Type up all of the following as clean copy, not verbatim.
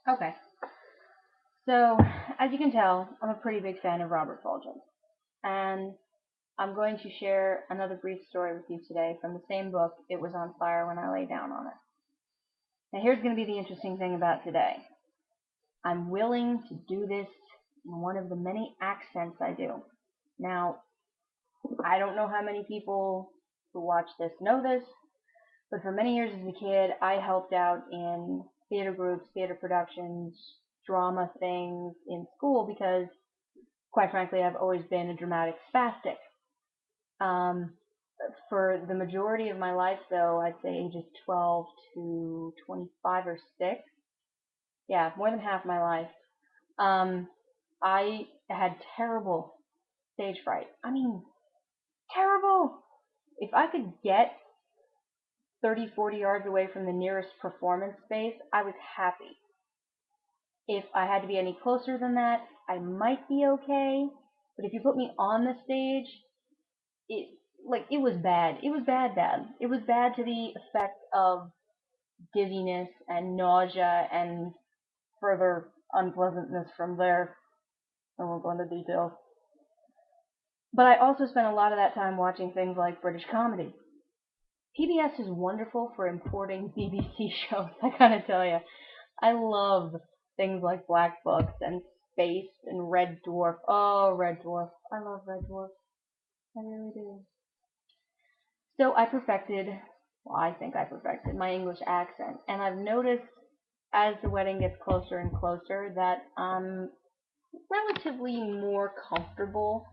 Okay. So, as you can tell, I'm a pretty big fan of Robert Fulghum. And I'm going to share another brief story with you today from the same book, It Was on Fire When I Lay Down on It. Now, here's going to be the interesting thing about today. I'm willing to do this in one of the many accents I do. Now, I don't know how many people who watch this know this, but for many years as a kid, I helped out in theater groups, theater productions, drama things in school because, quite frankly, I've always been a dramatic spastic. Um, for the majority of my life, though, I'd say ages 12 to 25 or 6, yeah, more than half my life, um, I had terrible stage fright. I mean, terrible! If I could get 30, 40 yards away from the nearest performance space, I was happy. If I had to be any closer than that, I might be okay. But if you put me on the stage, it it was bad. It was bad, bad. It was bad to the effect of dizziness and nausea and further unpleasantness from there. I won't go into details. But I also spent a lot of that time watching things like British comedy. PBS is wonderful for importing BBC shows, I gotta tell you. I love things like Black Books and Space and Red Dwarf. Oh, Red Dwarf. I love Red Dwarf. I really do. So I perfected, well, I think I perfected my English accent. And I've noticed as the wedding gets closer and closer that I'm relatively more comfortable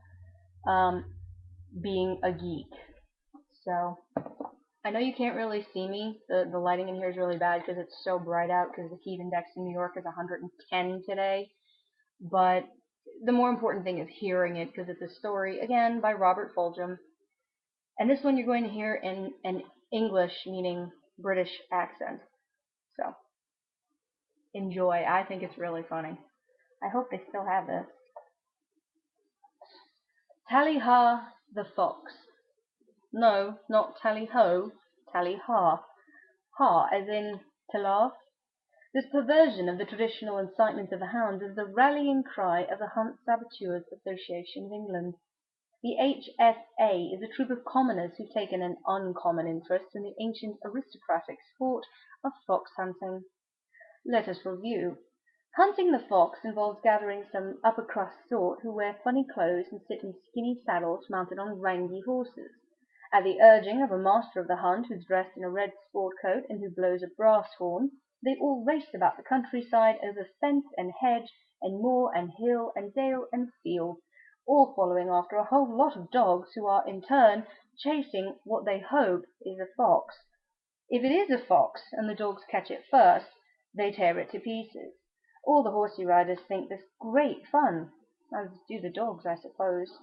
um, being a geek. So I know you can't really see me. The lighting in here is really bad because it's so bright out because the heat index in New York is 110 today. But the more important thing is hearing it because it's a story, again, by Robert Fulghum. And this one you're going to hear in an English, meaning British accent. So enjoy. I think it's really funny. I hope they still have this. Tally ha the fox. No, not tally ho, tally ha. Ha as in to laugh. This perversion of the traditional incitement of the hounds is the rallying cry of the Hunt Saboteurs Association of England. The H.S.A. is a troop of commoners who've taken an uncommon interest in the ancient aristocratic sport of fox hunting. Let us review. Hunting the fox involves gathering some upper crust sort who wear funny clothes and sit in skinny saddles mounted on rangy horses. At the urging of a master of the hunt who's dressed in a red sport coat and who blows a brass horn, they all race about the countryside over fence and hedge and moor and hill and dale and field, all following after a whole lot of dogs who are in turn chasing what they hope is a fox. If it is a fox and the dogs catch it first, they tear it to pieces. All the horsey riders think this great fun, as do the dogs, I suppose.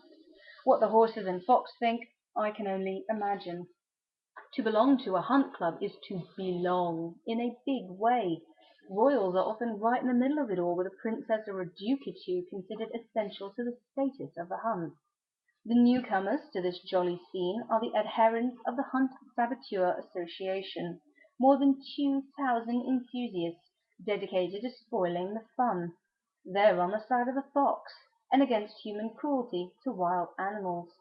What the horses and fox think, I can only imagine. To belong to a hunt club is to belong in a big way. Royals are often right in the middle of it all, with a princess or a duke or two considered essential to the status of the hunt. The newcomers to this jolly scene are the adherents of the Hunt Saboteur Association, more than 2,000 enthusiasts dedicated to spoiling the fun. They're on the side of the fox, and against human cruelty to wild animals.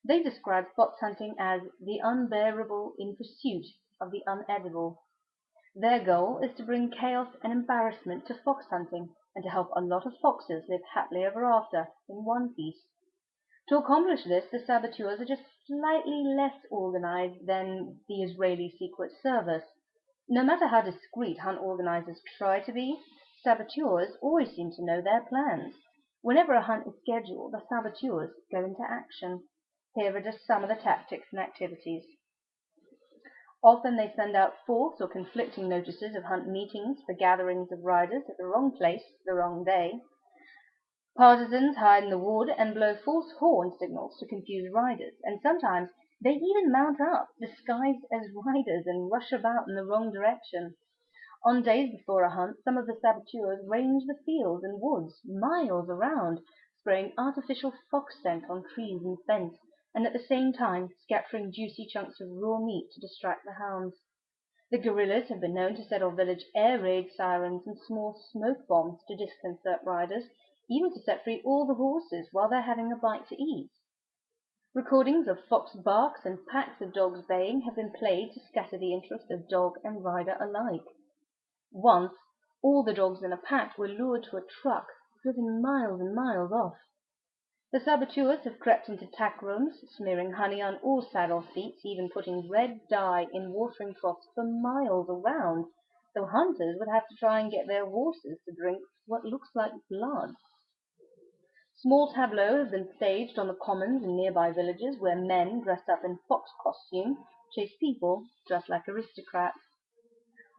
They describe fox hunting as the unbearable in pursuit of the unedible. Their goal is to bring chaos and embarrassment to fox hunting, and to help a lot of foxes live happily ever after in one piece. To accomplish this, the saboteurs are just slightly less organized than the Israeli Secret Service. No matter how discreet hunt organizers try to be, saboteurs always seem to know their plans. Whenever a hunt is scheduled, the saboteurs go into action. Here are just some of the tactics and activities. Often they send out false or conflicting notices of hunt meetings for gatherings of riders at the wrong place, the wrong day. Partisans hide in the wood and blow false horn signals to confuse riders, and sometimes they even mount up, disguised as riders, and rush about in the wrong direction. On days before a hunt, some of the saboteurs range the fields and woods miles around, spraying artificial fox scent on trees and fence, and at the same time scattering juicy chunks of raw meat to distract the hounds. The guerrillas have been known to settle village air raid sirens and small smoke bombs to disconcert riders, even to set free all the horses while they're having a bite to eat. Recordings of fox barks and packs of dogs baying have been played to scatter the interest of dog and rider alike. Once, all the dogs in a pack were lured to a truck driven miles and miles off. The saboteurs have crept into tack rooms, smearing honey on all saddle seats, even putting red dye in watering troughs for miles around, so hunters would have to try and get their horses to drink what looks like blood. Small tableaux have been staged on the commons in nearby villages where men dressed up in fox costume chase people dressed like aristocrats.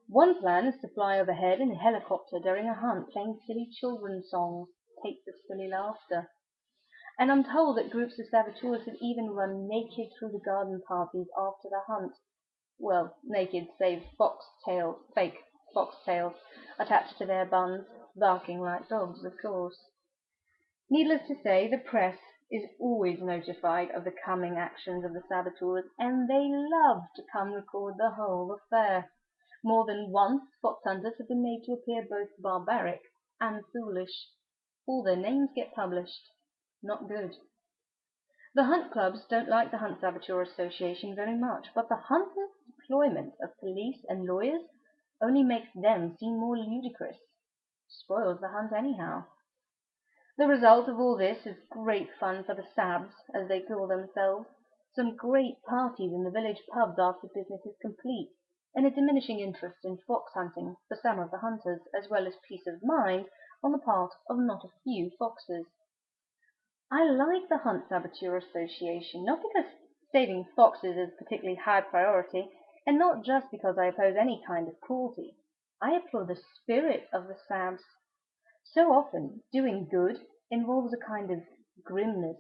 One plan is to fly overhead in a helicopter during a hunt, playing silly children's songs, taped with silly laughter. And I'm told that groups of saboteurs have even run naked through the garden parties after the hunt. Well, naked save fake foxtails, attached to their buns, barking like dogs, of course. Needless to say, the press is always notified of the coming actions of the saboteurs, and they love to come record the whole affair. More than once, fox hunters have been made to appear both barbaric and foolish. All their names get published. Not good. The hunt clubs don't like the Hunt Saboteur Association very much, but the hunters' deployment of police and lawyers only makes them seem more ludicrous. Spoils the hunt anyhow. The result of all this is great fun for the Sabs, as they call themselves, some great parties in the village pubs after business is complete, and a diminishing interest in fox hunting for some of the hunters, as well as peace of mind on the part of not a few foxes. I like the Hunt Saboteur Association, not because saving foxes is a particularly high priority, and not just because I oppose any kind of cruelty. I applaud the spirit of the Sabs. So often, doing good involves a kind of grimness.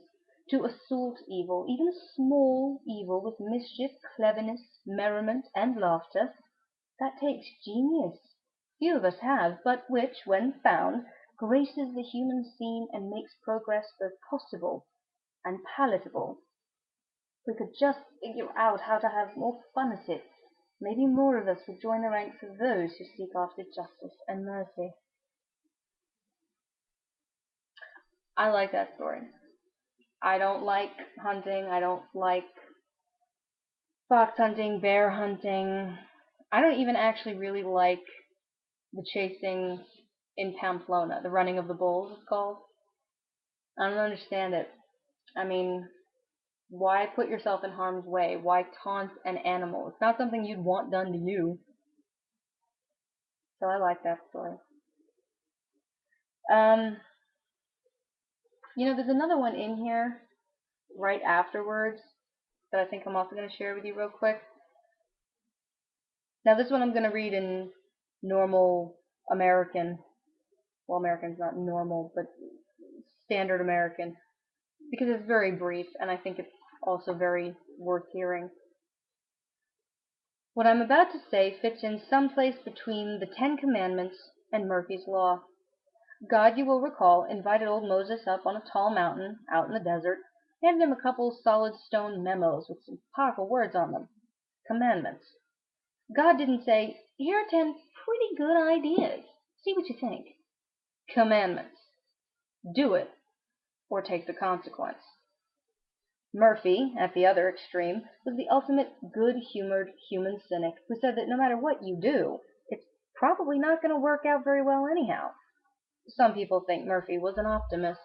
To assault evil, even a small evil with mischief, cleverness, merriment, and laughter, that takes genius. Few of us have, but which, when found, graces the human scene and makes progress both possible and palatable. If we could just figure out how to have more fun at it, maybe more of us would join the ranks of those who seek after justice and mercy. I like that story. I don't like hunting. I don't like fox hunting, bear hunting. I don't even actually really like the chasing in Pamplona, the running of the bulls it's called. I don't understand it. I mean, why put yourself in harm's way? Why taunt an animal? It's not something you'd want done to you. So I like that story. Um, there's another one in here right afterwards that I think I'm also going to share with you real quick. Now, this one I'm going to read in normal American. Well, American's not normal, but standard American, because it's very brief, and I think it's also very worth hearing. What I'm about to say fits in some place between the Ten Commandments and Murphy's Law. God, you will recall, invited old Moses up on a tall mountain out in the desert, handed him a couple solid stone memos with some powerful words on them. Commandments. God didn't say, here are 10 pretty good ideas. See what you think. Commandments. Do it, or take the consequence. Murphy, at the other extreme, was the ultimate good-humored human cynic who said that no matter what you do, it's probably not going to work out very well anyhow. Some people think Murphy was an optimist.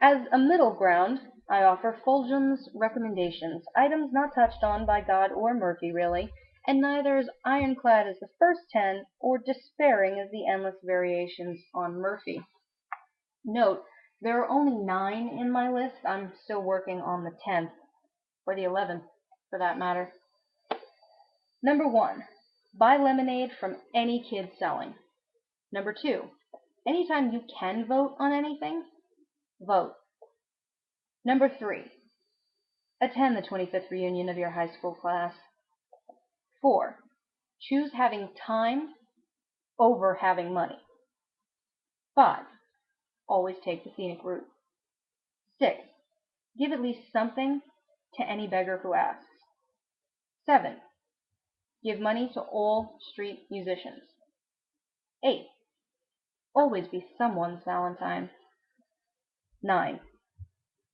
As a middle ground, I offer Fulgham's recommendations, items not touched on by God or Murphy really, and neither as ironclad as the first 10 or despairing as the endless variations on Murphy. Note, there are only 9 in my list. I'm still working on the 10th, or the 11th for that matter. Number 1, buy lemonade from any kid selling. Number 2, anytime you can vote on anything, vote. Number 3, attend the 25th reunion of your high school class. 4, choose having time over having money. 5, always take the scenic route. 6, give at least something to any beggar who asks. 7, Give money to all street musicians. 8. Always be someone's Valentine. 9.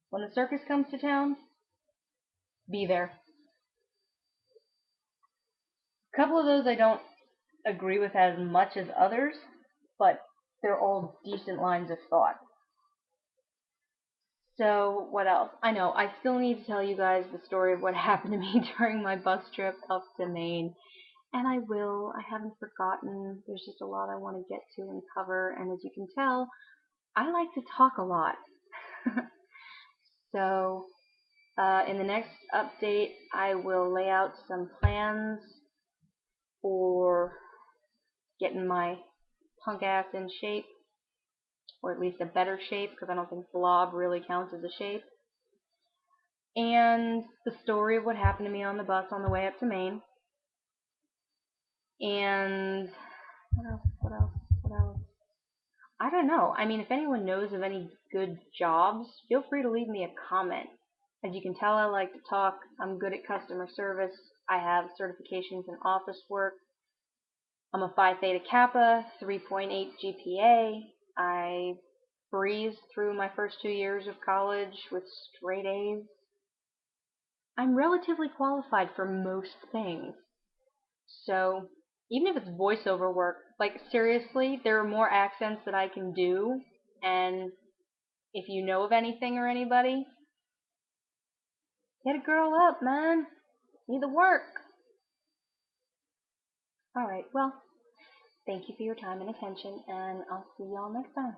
When the circus comes to town, be there. A couple of those I don't agree with as much as others, but they're all decent lines of thought. So, what else? I know, I still need to tell you guys the story of what happened to me during my bus trip up to Maine. And I will. I haven't forgotten. There's just a lot I want to get to and cover. And as you can tell, I like to talk a lot. So, in the next update, I will lay out some plans for getting my punk ass in shape, or at least a better shape, because I don't think blob really counts as a shape. And the story of what happened to me on the bus on the way up to Maine. And what else? I don't know. I mean, if anyone knows of any good jobs, feel free to leave me a comment. As you can tell, I like to talk. I'm good at customer service. I have certifications in office work. I'm a Phi Theta Kappa, 3.8 GPA. I breezed through my first 2 years of college with straight A's. I'm relatively qualified for most things. So, even if it's voiceover work, like seriously, there are more accents that I can do, and if you know of anything or anybody, hit a girl up, man. Need the work. Alright, well, thank you for your time and attention, and I'll see y'all next time.